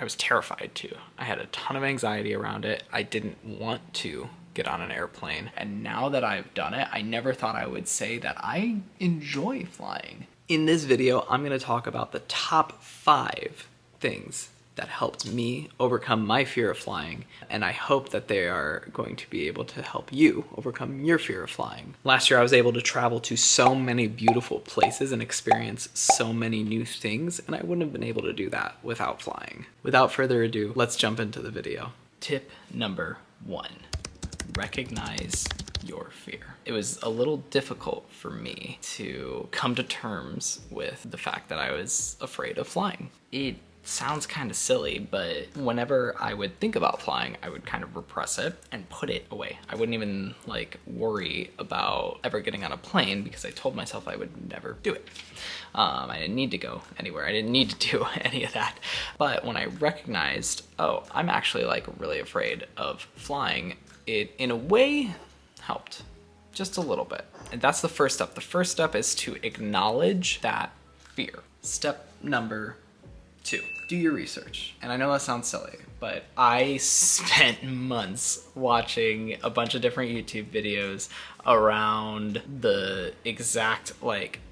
I was terrified too. I had a ton of anxiety around it. I didn't want to get on an airplane. And now that I've done it, I never thought I would say that I enjoy flying. In this video, I'm gonna talk about the top 5 things that helped me overcome my fear of flying, and I hope that they are going to be able to help you overcome your fear of flying. Last year I was able to travel to so many beautiful places and experience so many new things, and I wouldn't have been able to do that without flying. Without further ado, let's jump into the video. Tip number 1, recognize your fear. It was a little difficult for me to come to terms with the fact that I was afraid of flying. It sounds kind of silly, but whenever I would think about flying, I would kind of repress it and put it away. I wouldn't even worry about ever getting on a plane because I told myself I would never do it. I didn't need to go anywhere. I didn't need to do any of that. But when I recognized, oh, I'm actually really afraid of flying, it in a way helped just a little bit. And that's the first step. The first step is to acknowledge that fear. Step number 2, do your research. And I know that sounds silly, but I spent months watching a bunch of different YouTube videos around the exact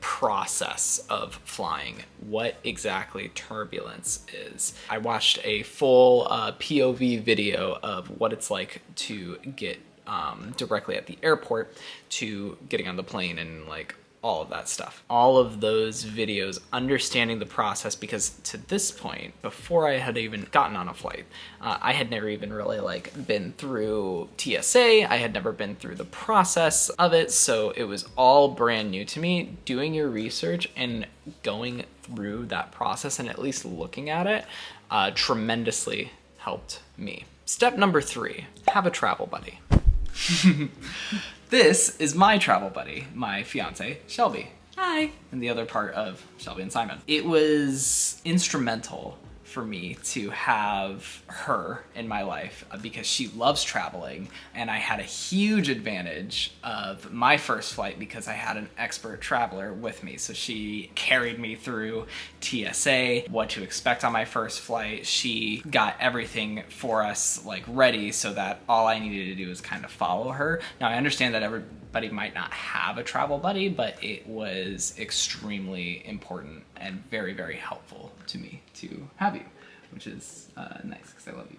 process of flying, what exactly turbulence is. I watched a full POV video of what it's like to get directly at the airport to getting on the plane and all of that stuff. All of those videos, understanding the process, because to this point, before I had even gotten on a flight, I had never even really been through TSA. I had never been through the process of it, so it was all brand new to me. Doing your research and going through that process and at least looking at it tremendously helped me. Step number 3, have a travel buddy. This is my travel buddy, my fiance, Shelby. Hi. And the other part of Shelby and Simon. It was instrumental for me to have her in my life because she loves traveling, and I had a huge advantage of my first flight because I had an expert traveler with me. So she carried me through TSA, what to expect on my first flight. She got everything for us ready so that all I needed to do was kind of follow her. Now I understand that everybody might not have a travel buddy, but it was extremely important and very, very helpful to me to have you, which is nice because I love you.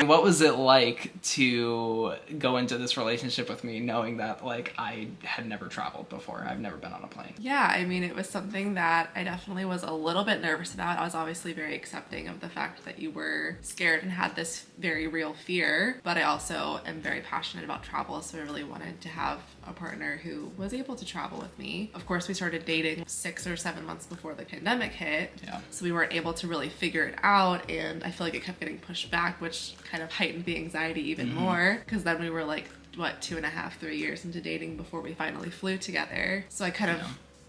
What was it like to go into this relationship with me knowing that I had never traveled before? I've never been on a plane. Yeah, I mean, it was something that I definitely was a little bit nervous about. I was obviously very accepting of the fact that you were scared and had this very real fear, but I also am very passionate about travel, so I really wanted to have a partner who was able to travel with me. Of course, we started dating 6 or 7 months before the pandemic hit, so we weren't able to really figure it out, and I feel like it kept getting pushed back, which kind of heightened the anxiety even more, because then we were 2.5, 3 years into dating before we finally flew together. So I kind of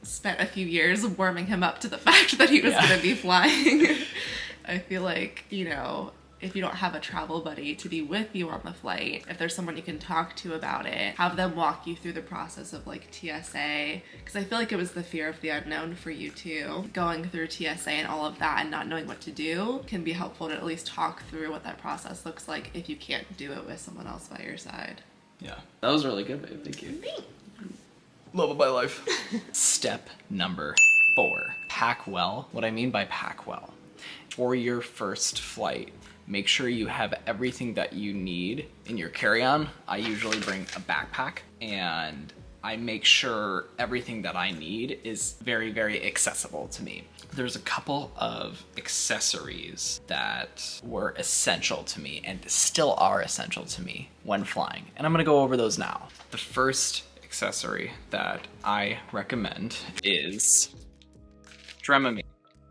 spent a few years warming him up to the fact that he was going to be flying. I feel like, if you don't have a travel buddy to be with you on the flight, if there's someone you can talk to about it, have them walk you through the process of TSA, because I feel like it was the fear of the unknown for you too. Going through TSA and all of that and not knowing what to do can be helpful to at least talk through what that process looks like if you can't do it with someone else by your side. Yeah, that was really good, babe. Thank you. Love of my life. Step number 4, pack well. What I mean by pack well, for your first flight, make sure you have everything that you need in your carry-on. I usually bring a backpack, and I make sure everything that I need is very, very accessible to me. There's a couple of accessories that were essential to me and still are essential to me when flying, and I'm gonna go over those now. The first accessory that I recommend is Dramamine.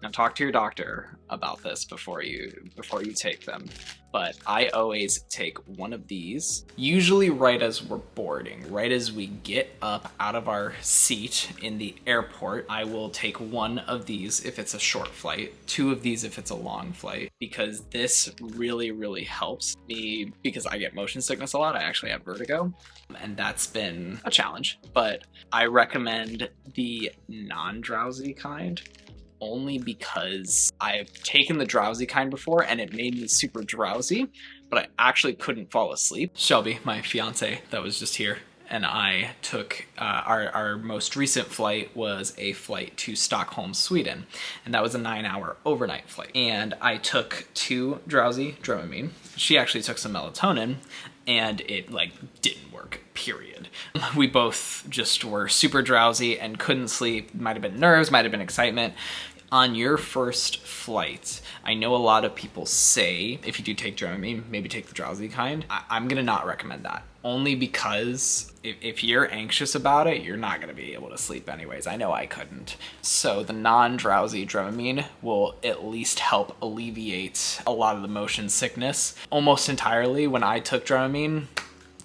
Now talk to your doctor about this before you take them. But I always take one of these, usually right as we're boarding, right as we get up out of our seat in the airport. I will take one of these if it's a short flight, 2 of these if it's a long flight, because this really, really helps me because I get motion sickness a lot. I actually have vertigo, and that's been a challenge, but I recommend the non-drowsy kind. only because I've taken the drowsy kind before and it made me super drowsy, but I actually couldn't fall asleep. Shelby, my fiance that was just here, and I took our most recent flight was a flight to Stockholm, Sweden, and that was a 9-hour overnight flight. And I took 2 drowsy Dramamine. She actually took some melatonin, and it like didn't work, period. We both just were super drowsy and couldn't sleep. Might have been nerves, might have been excitement. On your first flight, I know a lot of people say if you do take Dramamine, maybe take the drowsy kind. I'm gonna not recommend that. Only because if you're anxious about it, you're not gonna be able to sleep anyways. I know I couldn't. So the non-drowsy Dramamine will at least help alleviate a lot of the motion sickness. Almost entirely, when I took Dramamine,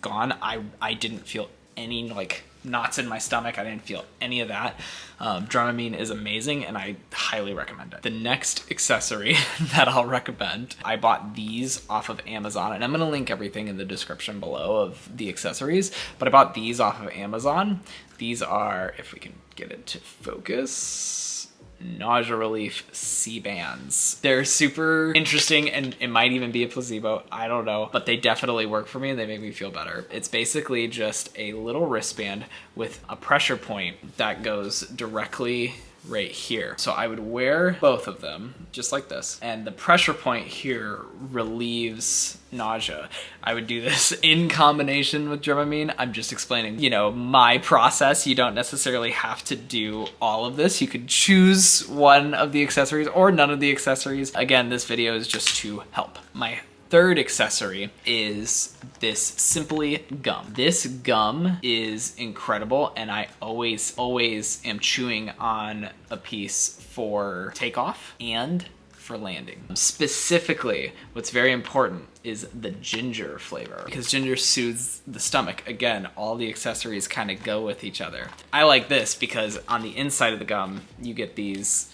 gone. I didn't feel any like knots in my stomach. I didn't feel any of that. Dramamine is amazing and I highly recommend it. The next accessory that I'll recommend, I bought these off of Amazon, and I'm gonna link everything in the description below of the accessories, but I bought these off of Amazon. These are, if we can get it to focus, nausea relief C-bands. They're super interesting and it might even be a placebo, I don't know, but they definitely work for me and they make me feel better. It's basically just a little wristband with a pressure point that goes directly right here. So I would wear both of them just like this, and the pressure point here relieves nausea. I would do this in combination with Dramamine. I'm just explaining, you know, my process. You don't necessarily have to do all of this. You could choose one of the accessories or none of the accessories. Again, this video is just to help. My third accessory is this Simply gum. This gum is incredible, and I always am chewing on a piece for takeoff and for landing. Specifically, what's very important is the ginger flavor, because ginger soothes the stomach. Again, all the accessories kind of go with each other. I like this because on the inside of the gum, you get these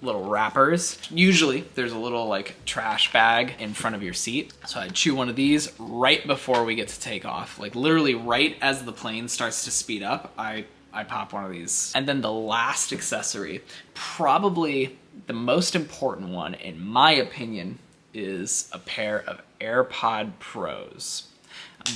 little wrappers. Usually there's a little like trash bag in front of your seat. So I chew one of these right before we get to take off. Like literally right as the plane starts to speed up, I pop one of these. And then the last accessory, probably the most important one in my opinion, is a pair of AirPod Pros.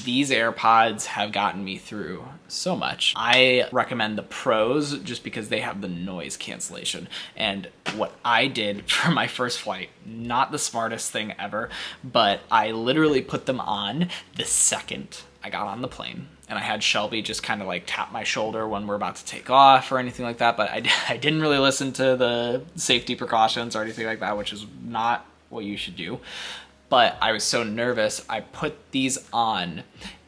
These AirPods have gotten me through so much. I recommend the Pros just because they have the noise cancellation. And what I did for my first flight, not the smartest thing ever, but I literally put them on the second I got on the plane. And I had Shelby just kind of like tap my shoulder when we're about to take off or anything like that. But I didn't really listen to the safety precautions or anything like that, which is not what you should do. But I was so nervous, I put these on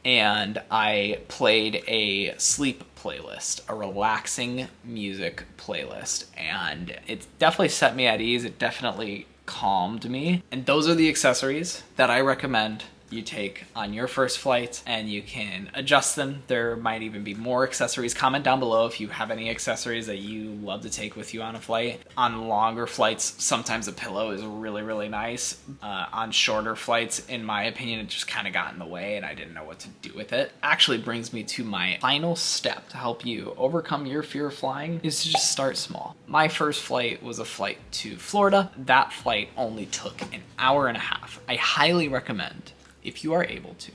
and I played a sleep playlist, a relaxing music playlist. And it definitely set me at ease. It definitely calmed me. And those are the accessories that I recommend you take on your first flight, and you can adjust them. There might even be more accessories. Comment down below if you have any accessories that you love to take with you on a flight. On longer flights, sometimes a pillow is really, really nice. On shorter flights, in my opinion, it just kind of got in the way and I didn't know what to do with it. Actually brings me to my final step to help you overcome your fear of flying, is to just start small. My first flight was a flight to Florida. That flight only took an hour and a half. I highly recommend, if you are able to,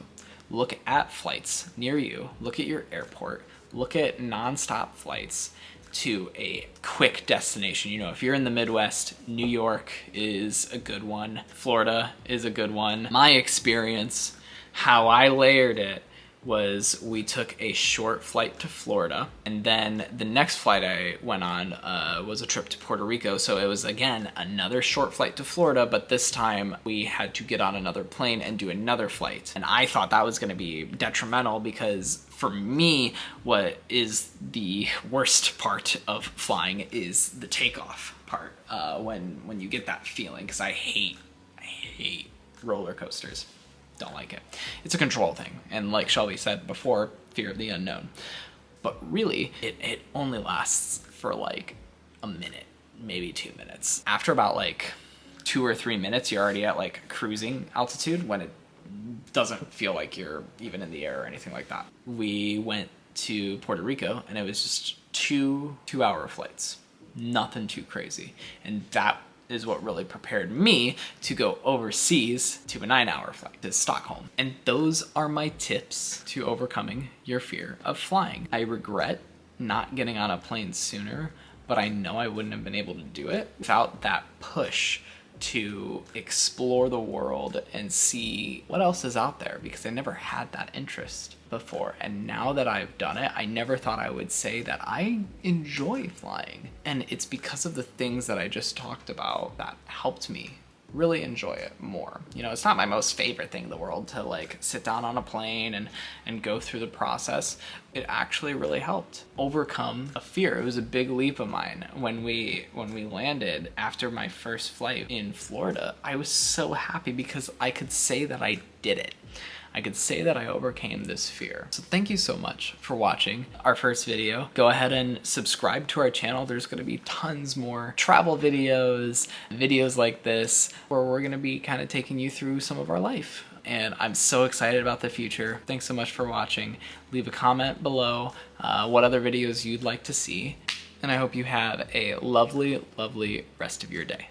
look at flights near you, look at your airport, look at nonstop flights to a quick destination. You know, if you're in the Midwest, New York is a good one. Florida is a good one. My experience, how I layered it, was we took a short flight to Florida, and then the next flight I went on was a trip to Puerto Rico. So it was, again, another short flight to Florida, but this time we had to get on another plane and do another flight. And I thought that was going to be detrimental because for me, what is the worst part of flying is the takeoff part, when you get that feeling, because I hate roller coasters. Don't like it. It's a control thing, and like Shelby said before, fear of the unknown. But really, it only lasts for like a minute, maybe 2 minutes. After about like 2 or 3 minutes, you're already at like cruising altitude when it doesn't feel like you're even in the air or anything like that. We went to Puerto Rico, and it was just two 2-hour flights. Nothing too crazy. And that is what really prepared me to go overseas to a 9-hour flight to Stockholm. And those are my tips to overcoming your fear of flying. I regret not getting on a plane sooner, but I know I wouldn't have been able to do it without that push to explore the world and see what else is out there, because I never had that interest before. And now that I've done it, I never thought I would say that I enjoy flying. And it's because of the things that I just talked about that helped me really enjoy it more. You know, it's not my most favorite thing in the world to like sit down on a plane and go through the process. It actually really helped overcome a fear. It was a big leap of mine when we landed after my first flight in Florida. I was so happy because I could say that I did it. I could say that I overcame this fear. So thank you so much for watching our first video. Go ahead and subscribe to our channel. There's gonna be tons more travel videos like this, where we're gonna be kind of taking you through some of our life. And I'm so excited about the future. Thanks so much for watching. Leave a comment below what other videos you'd like to see. And I hope you have a lovely, lovely rest of your day.